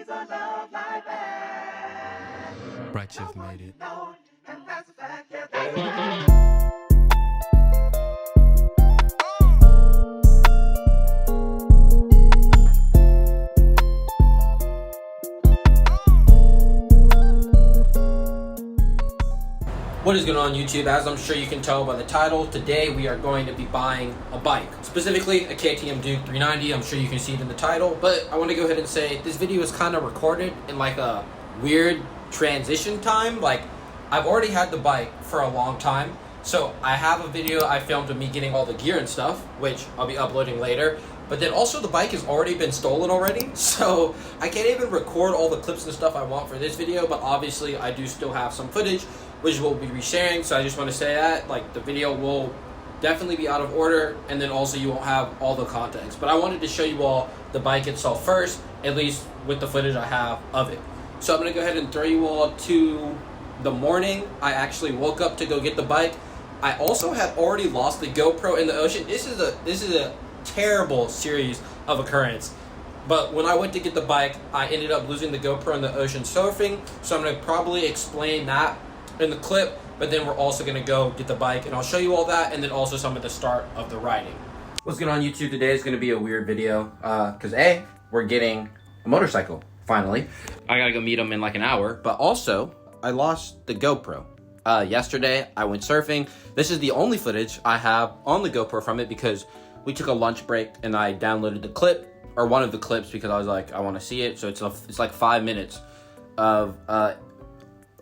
Right, you've made it. What is going on YouTube? As I'm sure you can tell by the title, today we are going to be buying a bike. Specifically a KTM Duke 390. I'm sure you can see it in the title, but I want to go ahead and say this video is kind of recorded in like a weird transition time. Like, I've already had the bike for a long time, so I have a video I filmed of me getting all the gear and stuff, which I'll be uploading later. But then also the bike has already been stolen already, so I can't even record all the clips and stuff I want for this video, but obviously I do still have some footage, which we'll be resharing, so I just want to say that, like, the video will definitely be out of order, and then also you won't have all the context. But I wanted to show you all the bike itself first, at least with the footage I have of it. So I'm going to go ahead and throw you all to the morning I actually woke up to go get the bike. I also had already lost the GoPro in the ocean. This is a terrible series of occurrence. But when I went to get the bike, I ended up losing the GoPro in the ocean surfing. So I'm going to probably explain that in the clip, but then we're also going to go get the bike, and I'll show you all that, and then also some of the start of the riding. What's going on YouTube? Today is going to be a weird video because we're getting a motorcycle finally. I gotta go meet him in like an hour, but also I lost the GoPro. Yesterday I went surfing. This is the only footage I have on the GoPro from it because we took a lunch break and I downloaded the clip, or one of the clips, because I was like, I want to see it. So it's like 5 minutes of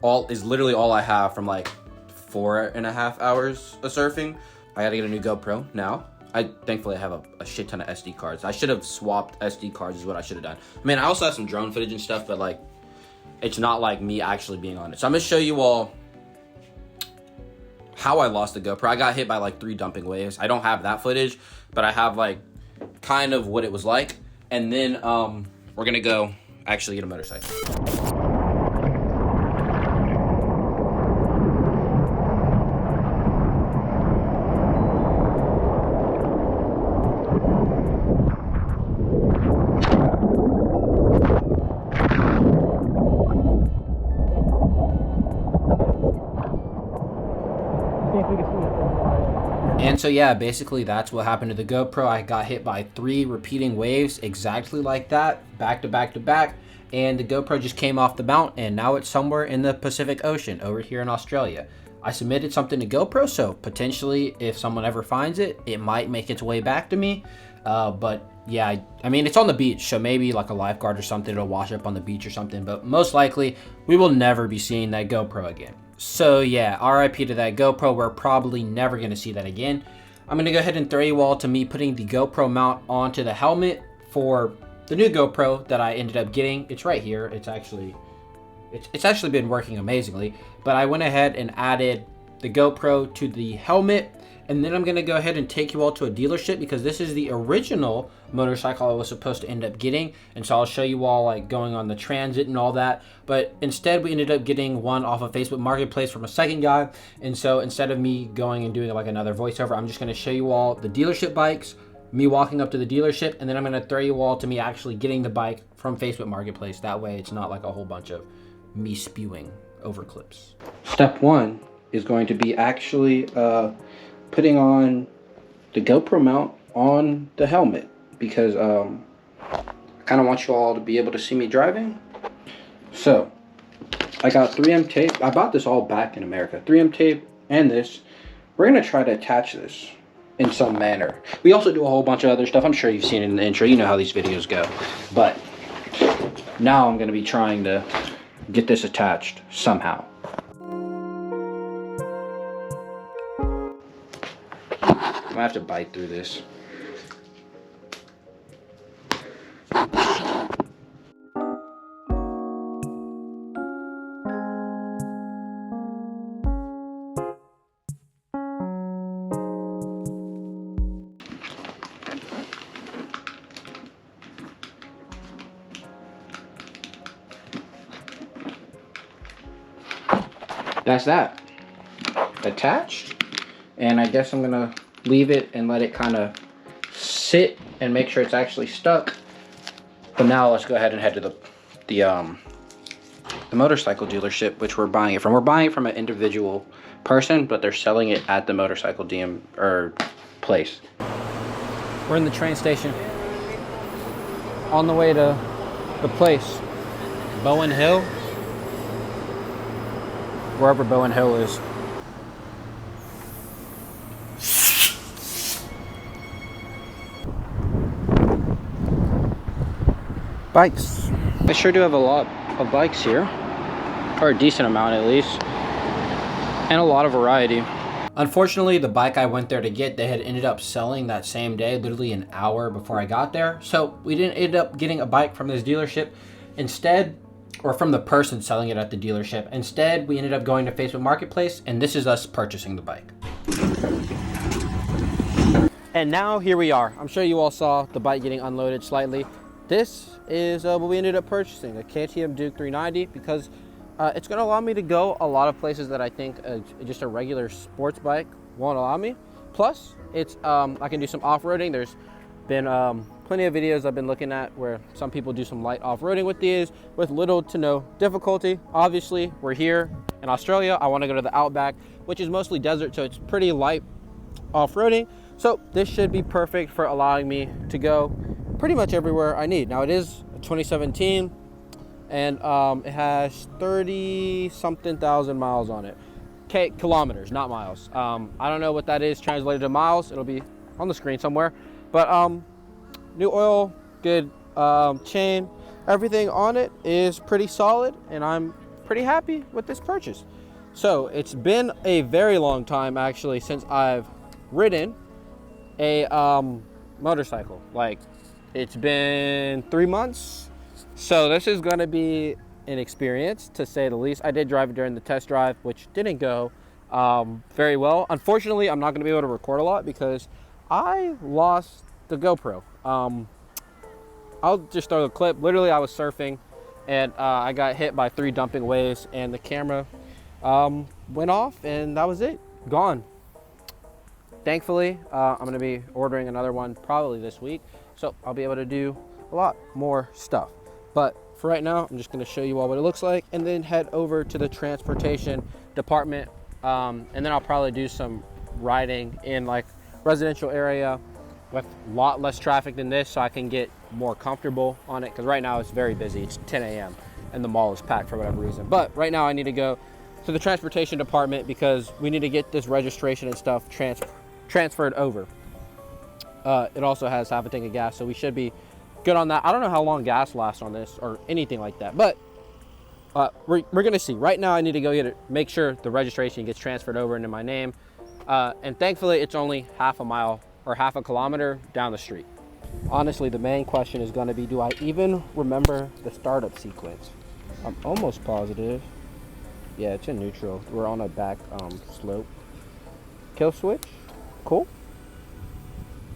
literally all I have from like 4.5 hours of surfing. I gotta get a new GoPro now. Thankfully I have a shit ton of SD cards. I should have swapped SD cards is what I should have done. I mean, I also have some drone footage and stuff, but like, it's not like me actually being on it. So I'm gonna show you all how I lost the GoPro. I got hit by like 3 dumping waves. I don't have that footage, but I have like kind of what it was like. And then we're gonna go actually get a motorcycle. And so yeah, basically that's what happened to the GoPro. I got hit by 3 repeating waves exactly like that, back to back to back, and the GoPro just came off the mount, and now it's somewhere in the Pacific Ocean over here in Australia. I submitted something to GoPro, so potentially if someone ever finds it, it might make its way back to me. But yeah, I mean, it's on the beach, so maybe like a lifeguard or something will wash up on the beach or something, but most likely we will never be seeing that GoPro again. So yeah, RIP to that GoPro. We're probably never going to see that again. I'm going to go ahead and throw you all to me putting the GoPro mount onto the helmet for the new GoPro that I ended up getting. It's right here. It's actually been working amazingly, but I went ahead and added the GoPro to the helmet. And then I'm going to go ahead and take you all to a dealership because this is the original motorcycle I was supposed to end up getting. And so I'll show you all like going on the transit and all that. But instead we ended up getting one off of Facebook Marketplace from a second guy. And so instead of me going and doing like another voiceover, I'm just going to show you all the dealership bikes, me walking up to the dealership, and then I'm going to throw you all to me actually getting the bike from Facebook Marketplace. That way it's not like a whole bunch of me spewing over clips. Step 1 is going to be actually putting on the GoPro mount on the helmet because I kind of want you all to be able to see me driving. So I got 3M tape. I bought this all back in America. 3M tape and this. We're going to try to attach this in some manner. We also do a whole bunch of other stuff. I'm sure you've seen it in the intro. You know how these videos go. But now I'm going to be trying to get this attached somehow. I'm gonna have to bite through this. That's that attached, and I guess I'm gonna leave it and let it kind of sit and make sure it's actually stuck. But now let's go ahead and head to the the motorcycle dealership, which we're buying it from. We're buying it from an individual person, but they're selling it at the motorcycle place. We're in the train station on the way to the place, Bowen Hill, wherever Bowen Hill is. Bikes. They sure do have a lot of bikes here, or a decent amount at least, and a lot of variety. Unfortunately, the bike I went there to get, they had ended up selling that same day, literally an hour before I got there. So we didn't end up getting a bike from this dealership. Instead, or from the person selling it at the dealership. Instead, we ended up going to Facebook Marketplace, and this is us purchasing the bike. And now here we are. I'm sure you all saw the bike getting unloaded slightly. This is what we ended up purchasing, a KTM Duke 390, because it's going to allow me to go a lot of places that I think just a regular sports bike won't allow me. Plus, it's I can do some off-roading. There's been plenty of videos I've been looking at where some people do some light off-roading with these with little to no difficulty. Obviously, we're here in Australia. I want to go to the Outback, which is mostly desert, so it's pretty light off-roading. So this should be perfect for allowing me to go pretty much everywhere I need. Now, it is a 2017, and it has 30-something thousand miles on it. Kilometers, not miles. I don't know what that is translated to miles. It'll be on the screen somewhere. But new oil, good chain, everything on it is pretty solid, and I'm pretty happy with this purchase. So it's been a very long time actually since I've ridden a motorcycle. Like, it's been 3 months. So this is going to be an experience, to say the least. I did drive it during the test drive, which didn't go very well. Unfortunately, I'm not going to be able to record a lot because I lost the GoPro. I'll just throw the clip. Literally, I was surfing, and I got hit by 3 dumping waves, and the camera went off, and that was it. Gone. Thankfully, I'm going to be ordering another one probably this week, so I'll be able to do a lot more stuff. But for right now, I'm just going to show you all what it looks like and then head over to the transportation department, and then I'll probably do some riding in like residential area with a lot less traffic than this, so I can get more comfortable on it, because right now it's very busy. It's 10 a.m. and the mall is packed for whatever reason. But right now I need to go to the transportation department because we need to get this registration and stuff transferred over. It also has half a tank of gas, so we should be good on that. I don't know how long gas lasts on this or anything like that, but we're gonna see. Right now I need to go make sure the registration gets transferred over into my name, and thankfully it's only half a mile or half a kilometer down the street. Honestly, the main question is going to be, do I even remember the startup sequence? I'm almost positive. Yeah, it's in neutral. We're on a back slope. Kill switch. Cool.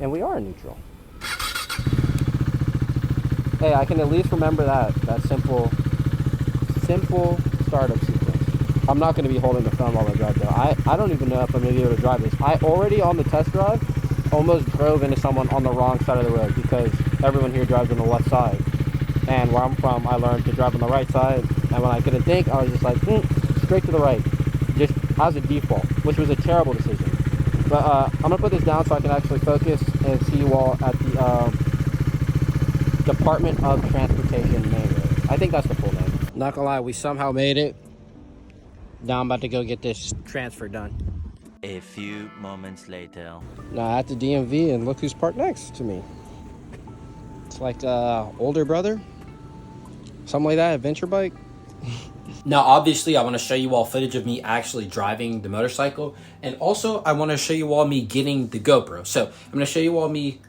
And we are in neutral. Hey, I can at least remember that simple startup sequence. I'm not going to be holding the phone while I drive though. I don't even know if I'm going to be able to drive this. I already on the test drive almost drove into someone on the wrong side of the road because everyone here drives on the left side. And where I'm from, I learned to drive on the right side. And when I couldn't think, I was just like, straight to the right, just as a default, which was a terrible decision. But I'm gonna put this down so I can actually focus and see you all at the Department of Transportation main road. I think that's the full name. Not gonna lie, we somehow made it. Now I'm about to go get this transfer done. A few moments later. Now at the DMV, and look who's parked next to me. It's like older brother, something like that, adventure bike. Now, obviously, I want to show you all footage of me actually driving the motorcycle. And also, I want to show you all me getting the GoPro. So, I'm going to show you all me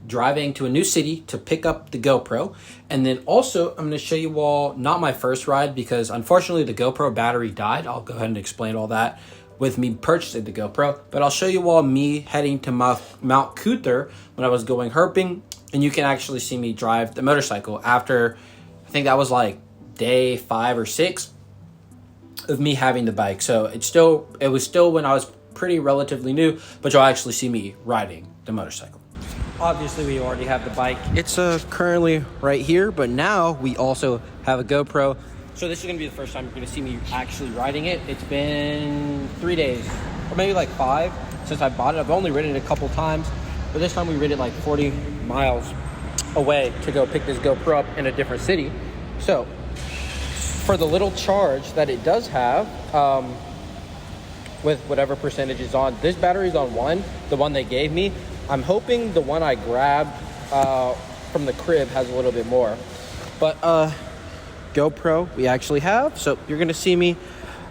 driving to a new city to pick up the GoPro. And then also, I'm going to show you all, not my first ride, because unfortunately, the GoPro battery died. I'll go ahead and explain all that with me purchasing the GoPro. But I'll show you all me heading to Mount Coulter when I was going herping. And you can actually see me drive the motorcycle after, I think that was like day 5 or 6 of me having the bike. So it was still when I was pretty relatively new, but you'll actually see me riding the motorcycle. obviously we already have the bike. It's currently right here, but now we also have a GoPro. So this is gonna be the first time you're gonna see me actually riding it. It's been 3 days, or maybe like 5 since I bought it. I've only ridden it a couple times, but this time we rid it like 40 miles away to go pick this GoPro up in a different city. So for the little charge that it does have, with whatever percentage is on, this battery's on 1, the one they gave me. I'm hoping the one I grabbed from the crib has a little bit more. But GoPro we actually have, so you're gonna see me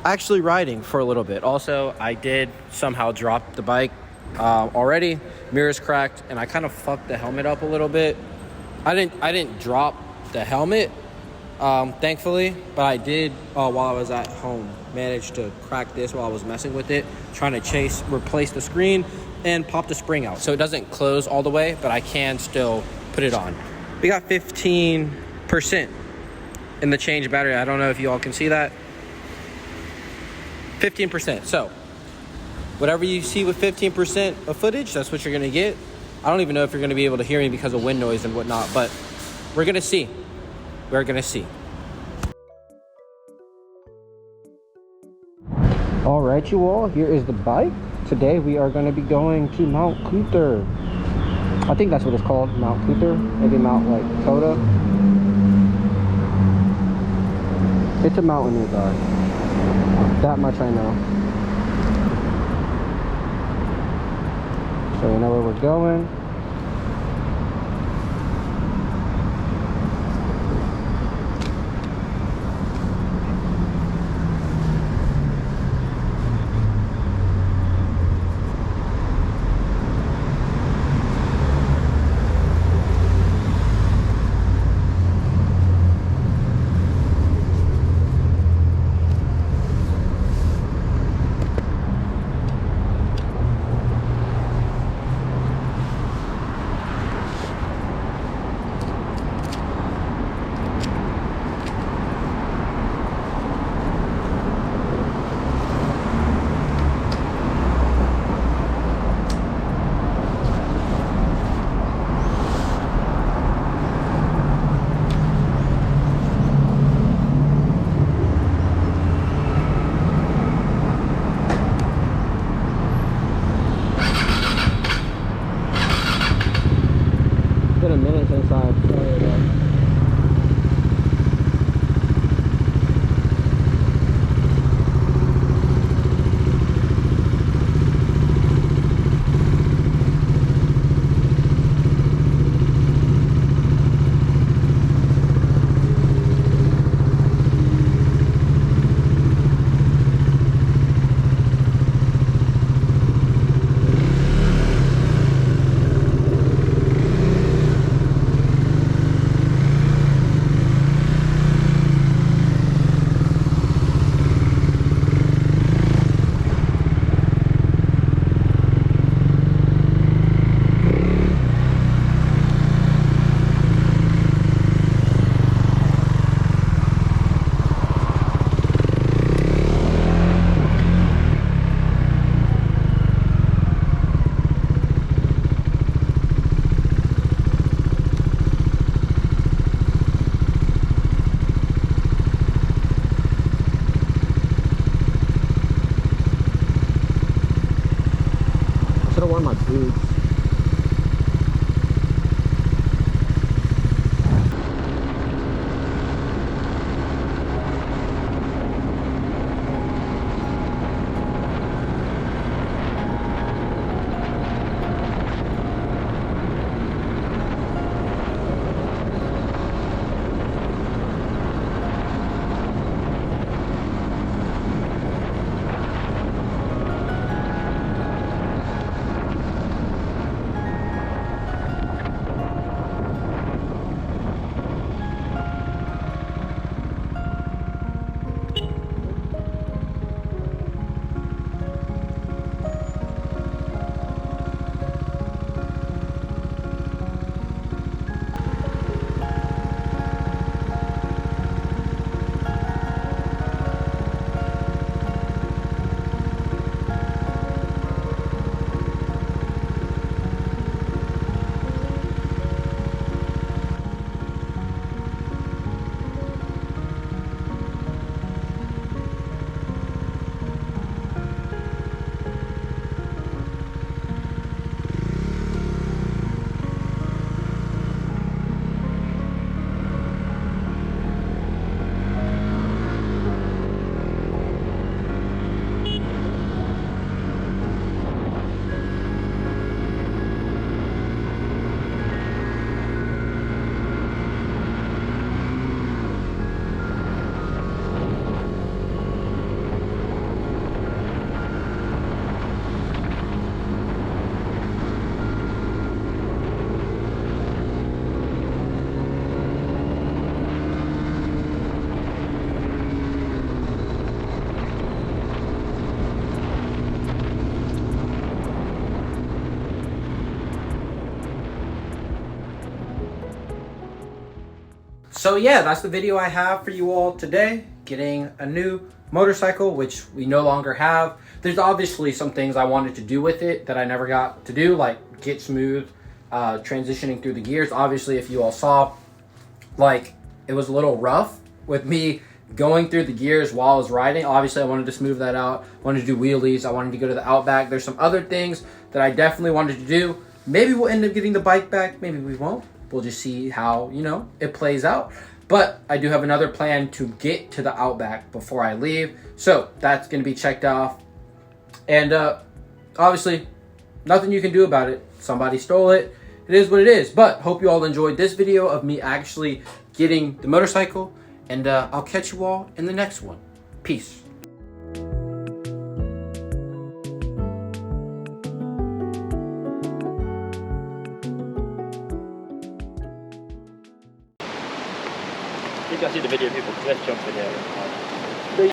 actually riding for a little bit. Also, I did somehow drop the bike already. Mirror's cracked, and I kind of fucked the helmet up a little bit. I didn't drop the helmet, thankfully, but I did while I was at home manage to crack this while I was messing with it, trying to replace the screen and pop the spring out so it doesn't close all the way, but I can still put it on. We got 15% in the change battery. I don't know if you all can see that. 15%. So whatever you see with 15% of footage, that's what you're gonna get. I don't even know if you're gonna be able to hear me because of wind noise and whatnot, but we're gonna see. We're gonna see. All right, you all, here is the bike. Today we are gonna be going to Mount Coulter. I think that's what it's called, Mount Coulter. Maybe Mount like Coda. It's a mountain you guys. That much I know. So we know where we're going. So yeah, that's the video I have for you all today. Getting a new motorcycle, which we no longer have. There's obviously some things I wanted to do with it that I never got to do, like get smooth transitioning through the gears. Obviously, if you all saw, like, it was a little rough with me going through the gears while I was riding. Obviously, I wanted to smooth that out. I wanted to do wheelies. I wanted to go to the Outback. There's some other things that I definitely wanted to do. Maybe we'll end up getting the bike back. Maybe we won't. We'll just see how, you know, it plays out. But I do have another plan to get to the Outback before I leave. So that's going to be checked off. And obviously, nothing you can do about it. Somebody stole it. It is what it is. But hope you all enjoyed this video of me actually getting the motorcycle. And I'll catch you all in the next one. Peace. You can see the video people just jumped in there.